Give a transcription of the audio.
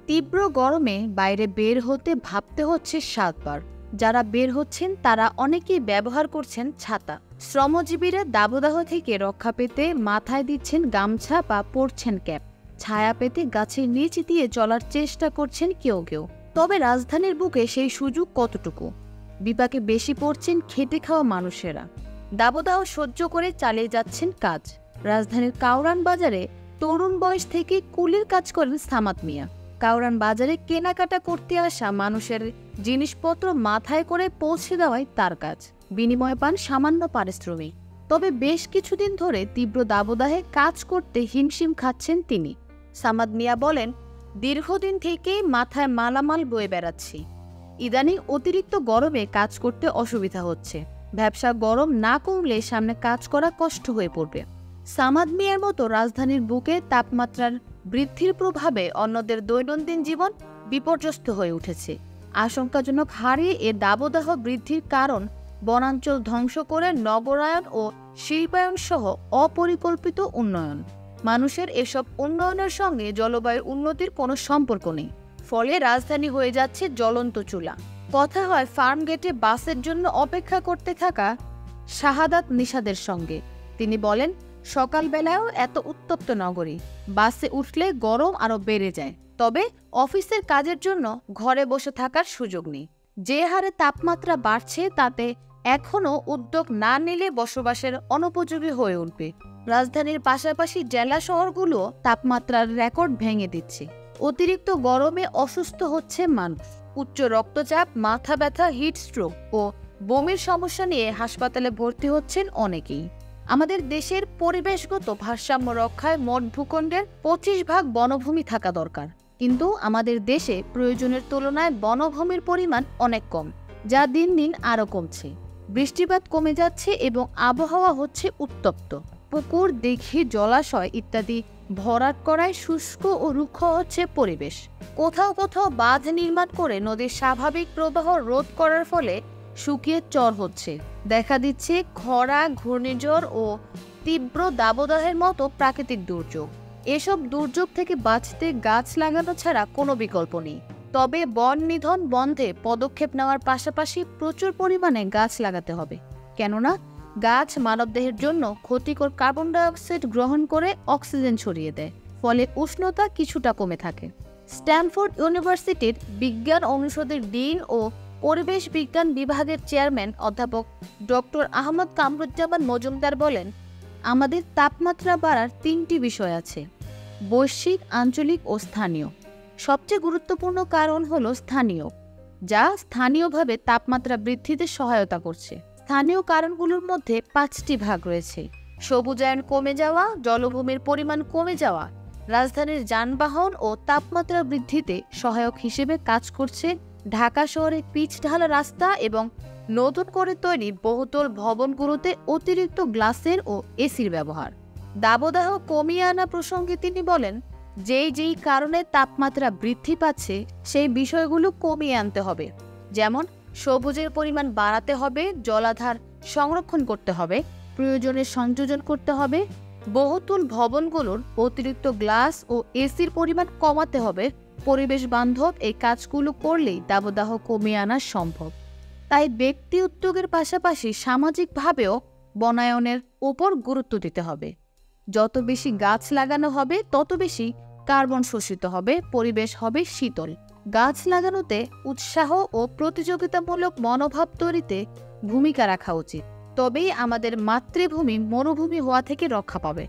তীব্র গরমে বাইরে বের হতে ভাবতে হচ্ছে ৭ বার। যারা বের হচ্ছেন তারা অনেকেই ব্যবহার করছেন ছাতা। শ্রমজীবীরা দাবদাহ থেকে রক্ষা পেতে মাথায় দিচ্ছেন গামছা বা পরছেন ক্যাপ। ছায়া পেতে গাছের নিচ দিয়ে চলার চেষ্টা করছেন কেউ কেউ। তবে রাজধানীর বুকে সেই সুযোগ কতটুকু? বিপাকে বেশি পড়ছেন খেটে খাওয়া মানুষেরা। দাবদাহ সহ্য করে চালিয়ে যাচ্ছেন কাজ। রাজধানীর কাউরান বাজারে তরুণ বয়স থেকে কুলির কাজ করেন সামাদ মিয়া। কাউরান বাজারে কেনাকাটা করতে আসা মানুষের জিনিসপত্র মাথায় করে পৌঁছে দেওয়াই তার কাজ। বিনিময়ে পান সামান্য পারিশ্রমিক। তবে বেশ কিছুদিন ধরে তীব্র দাবদাহে কাজ করতে হিমশিম খাচ্ছেন তিনি। সামাদ মিয়া বলেন, দীর্ঘদিন থেকেই মাথায় মালামাল বয়ে বেড়াচ্ছি। ইদানিং অতিরিক্ত গরমে কাজ করতে অসুবিধা হচ্ছে। ব্যবসা গরম না কমলে সামনে কাজ করা কষ্ট হয়ে পড়বে। সামাদ মিয়ার মতো রাজধানীর বুকে তাপমাত্রার বৃদ্ধির প্রভাবে অন্যদের দৈনন্দিন জীবন বিপর্যস্ত হয়ে উঠেছে। আশঙ্কাজনক হারে এ দাবদাহ বৃদ্ধির কারণ বনাঞ্চল ধ্বংস করে নগরায়ন ও শিল্পায়ন সহ অপরিকল্পিত উন্নয়ন। মানুষের এসব উন্নয়নের সঙ্গে জলবায়ুর উন্নতির কোনো সম্পর্ক নেই। ফলে রাজধানী হয়ে যাচ্ছে জ্বলন্ত চুলা। কথা হয় ফার্ম গেটে বাসের জন্য অপেক্ষা করতে থাকা শাহাদাত নিশাদের সঙ্গে। তিনি বলেন, সকালবেলায়ও এত উত্তপ্ত নগরী, বাসে উঠলে গরম আরো বেড়ে যায়। তবে অফিসের কাজের জন্য ঘরে বসে থাকার সুযোগ নেই। যে হারে তাপমাত্রা বাড়ছে তাতে এখনও উদ্যোগ না নিলে বসবাসের অনুপযোগী হয়ে উঠবে। রাজধানীর পাশাপাশি জেলা শহরগুলো তাপমাত্রার রেকর্ড ভেঙে দিচ্ছে। অতিরিক্ত গরমে অসুস্থ হচ্ছে মানুষ। উচ্চ রক্তচাপ, মাথা ব্যথা, হিটস্ট্রোক ও বমির সমস্যা নিয়ে হাসপাতালে ভর্তি হচ্ছেন অনেকেই। আমাদের দেশের পরিবেশগত ভারসাম্য রক্ষায় মোট ভূখণ্ডের 25% বনভূমি থাকা দরকার। কিন্তু আমাদের দেশে প্রয়োজনের তুলনায় বনভূমির পরিমাণ অনেক কম, যা দিন দিন আরও কমছে। বৃষ্টিপাত কমে যাচ্ছে এবং আবহাওয়া হচ্ছে উত্তপ্ত। পুকুর, দিঘি, জলাশয় ইত্যাদি ভরাট করায় শুষ্ক ও রুক্ষ হচ্ছে পরিবেশ। কোথাও কোথাও বাঁধ নির্মাণ করে নদীর স্বাভাবিক প্রবাহ রোধ করার ফলে শুকিয়ে চর হচ্ছে। দেখা দিচ্ছে খরা, ঘূর্ণিঝড় ও তীব্র দাবদাহের মতো প্রাকৃতিক দুর্যোগ। এসব দুর্যোগ থেকে বাঁচতে গাছ লাগানো ছাড়া কোনো বিকল্প নেই। তবে বন নিধন বন্ধে পদক্ষেপ নেওয়ার পাশাপাশি প্রচুর পরিমাণে গাছ লাগাতে হবে। কেননা গাছ মানবদেহের জন্য ক্ষতিকর কার্বন ডাইঅক্সাইড গ্রহণ করে অক্সিজেন ছড়িয়ে দেয়। ফলে উষ্ণতা কিছুটা কমে থাকে। স্ট্যানফোর্ড ইউনিভার্সিটির বিজ্ঞান অনুষদের ডিন ও পরিবেশ বিজ্ঞান বিভাগের চেয়ারম্যান অধ্যাপক ডক্টর আহমদ কামরুজ্জামান মজুমদার বলেন, আমাদের তাপমাত্রা বাড়ার 3টি বিষয় আছে: বৈশ্বিক, আঞ্চলিক ও স্থানীয়। সবচেয়ে গুরুত্বপূর্ণ কারণ হলো স্থানীয়, যা স্থানীয়ভাবে তাপমাত্রা বৃদ্ধিতে সহায়তা করছে। স্থানীয় কারণগুলোর মধ্যে 5টি ভাগ রয়েছে: সবুজায়ন কমে যাওয়া, জলভূমির পরিমাণ কমে যাওয়া, রাজধানীর যানবাহন ও তাপমাত্রা বৃদ্ধিতে সহায়ক হিসেবে কাজ করছে ঢাকা শহরে পিচ ঢালা রাস্তা এবং নতুন করে তৈরি বহুতল ভবনগুলোতে অতিরিক্ত গ্লাসের ও এসির ব্যবহার। দাবদাহ কমিয়ে আনা প্রসঙ্গে তিনি বলেন, যেই কারণে তাপমাত্রা বৃদ্ধি পাচ্ছে সেই বিষয়গুলো কমিয়ে আনতে হবে। যেমন সবুজের পরিমাণ বাড়াতে হবে, জলাধার সংরক্ষণ করতে হবে, প্রয়োজনে সংযোজন করতে হবে, বহুতল ভবনগুলোর অতিরিক্ত গ্লাস ও এসির পরিমাণ কমাতে হবে। পরিবেশ বান্ধব এই কাজগুলো করলেই দাবদাহ কমিয়ে আনা সম্ভব। তাই ব্যক্তি উদ্যোগের পাশাপাশি সামাজিকভাবেও বনায়নের উপর গুরুত্ব দিতে হবে। যত বেশি গাছ লাগানো হবে তত বেশি কার্বন শোষিত হবে, পরিবেশ হবে শীতল। গাছ লাগানোতে উৎসাহ ও প্রতিযোগিতামূলক মনোভাব তৈরিতে ভূমিকা রাখা উচিত। তবেই আমাদের মাতৃভূমি মরুভূমি হওয়া থেকে রক্ষা পাবে।